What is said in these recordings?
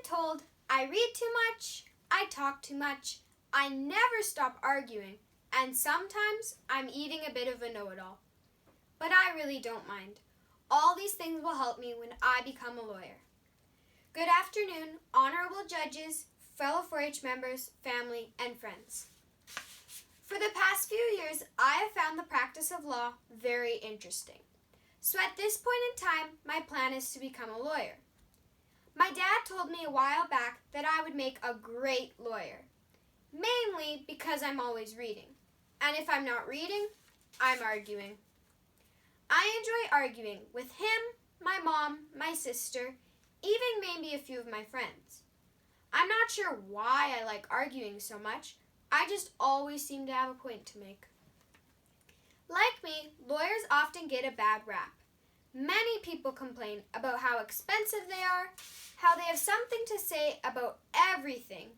told I read too much, I talk too much, I never stop arguing, and sometimes I'm eating a bit of a know-it-all. But I really don't mind. All these things will help me when I become a lawyer. Good afternoon, honorable judges, fellow 4-H members, family, and friends. For the past few years, I have found the practice of law very interesting. So at this point in time, my plan is to become a lawyer. My dad told me a while back that I would make a great lawyer, mainly because I'm always reading. And if I'm not reading, I'm arguing. I enjoy arguing with him, my mom, my sister, even maybe a few of my friends. I'm not sure why I like arguing so much. I just always seem to have a point to make. Like me, lawyers often get a bad rap. Many people complain about how expensive they are, how they have something to say about everything,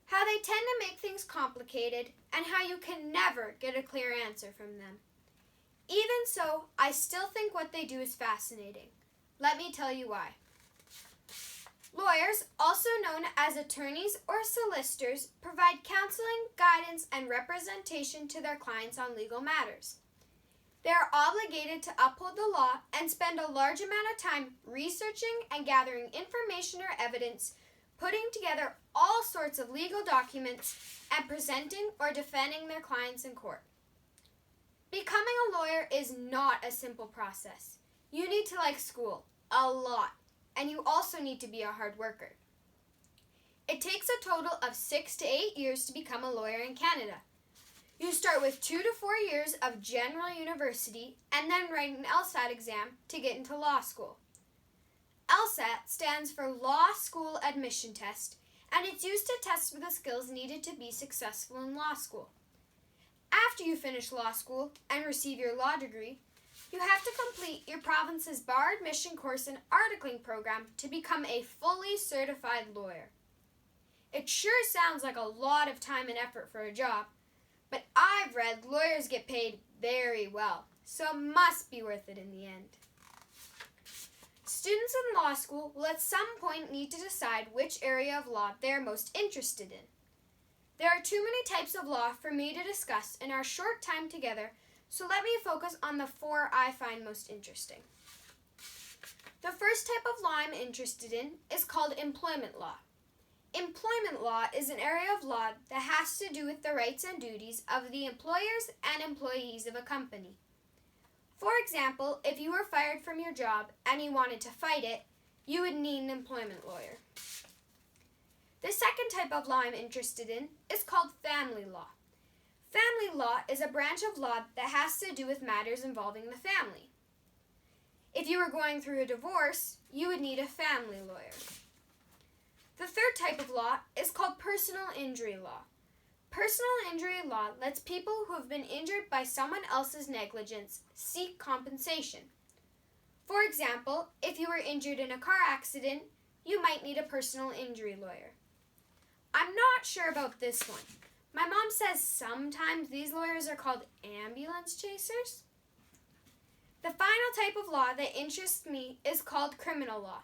how they tend to make things complicated, and how you can never get a clear answer from them. Even so, I still think what they do is fascinating. Let me tell you why. Lawyers, also known as attorneys or solicitors, provide counseling, guidance, and representation to their clients on legal matters. They are obligated to uphold the law and spend a large amount of time researching and gathering information or evidence, putting together all sorts of legal documents, and presenting or defending their clients in court. Becoming a lawyer is not a simple process. You need to like school a lot, and you also need to be a hard worker. It takes a total of 6 to 8 years to become a lawyer in Canada. You start with 2 to 4 years of general university and then write an LSAT exam to get into law school. LSAT stands for Law School Admission Test, and it's used to test for the skills needed to be successful in law school. After you finish law school and receive your law degree, you have to complete your province's bar admission course and articling program to become a fully certified lawyer. It sure sounds like a lot of time and effort for a job, but I've read lawyers get paid very well, so it must be worth it in the end. Students in law school will at some point need to decide which area of law they are most interested in. There are too many types of law for me to discuss in our short time together, so let me focus on the 4 I find most interesting. The first type of law I'm interested in is called employment law. Employment law is an area of law that has to do with the rights and duties of the employers and employees of a company. For example, if you were fired from your job and you wanted to fight it, you would need an employment lawyer. The second type of law I'm interested in is called family law. Family law is a branch of law that has to do with matters involving the family. If you were going through a divorce, you would need a family lawyer. The third type of law is called personal injury law. Personal injury law lets people who have been injured by someone else's negligence seek compensation. For example, if you were injured in a car accident, you might need a personal injury lawyer. I'm not sure about this one. My mom says sometimes these lawyers are called ambulance chasers. The final type of law that interests me is called criminal law.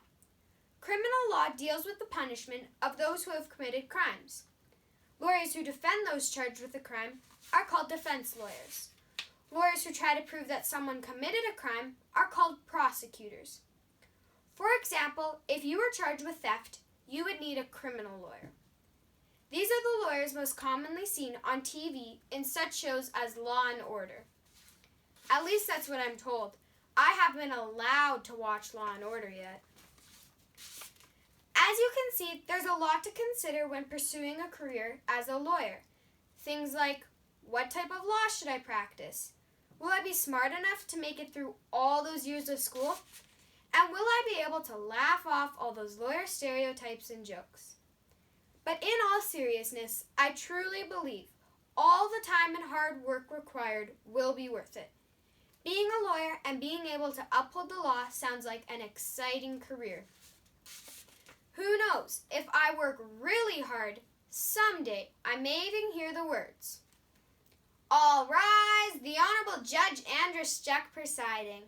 Criminal law deals with the punishment of those who have committed crimes. Lawyers who defend those charged with a crime are called defense lawyers. Lawyers who try to prove that someone committed a crime are called prosecutors. For example, if you were charged with theft, you would need a criminal lawyer. These are the lawyers most commonly seen on TV in such shows as Law and Order. At least that's what I'm told. I haven't been allowed to watch Law and Order yet. As you can see, there's a lot to consider when pursuing a career as a lawyer. Things like, what type of law should I practice? Will I be smart enough to make it through all those years of school? And will I be able to laugh off all those lawyer stereotypes and jokes? But in all seriousness, I truly believe all the time and hard work required will be worth it. Being a lawyer and being able to uphold the law sounds like an exciting career. Who knows, if I work really hard, someday I may even hear the words, "All rise, the Honorable Judge Andrew Struck presiding."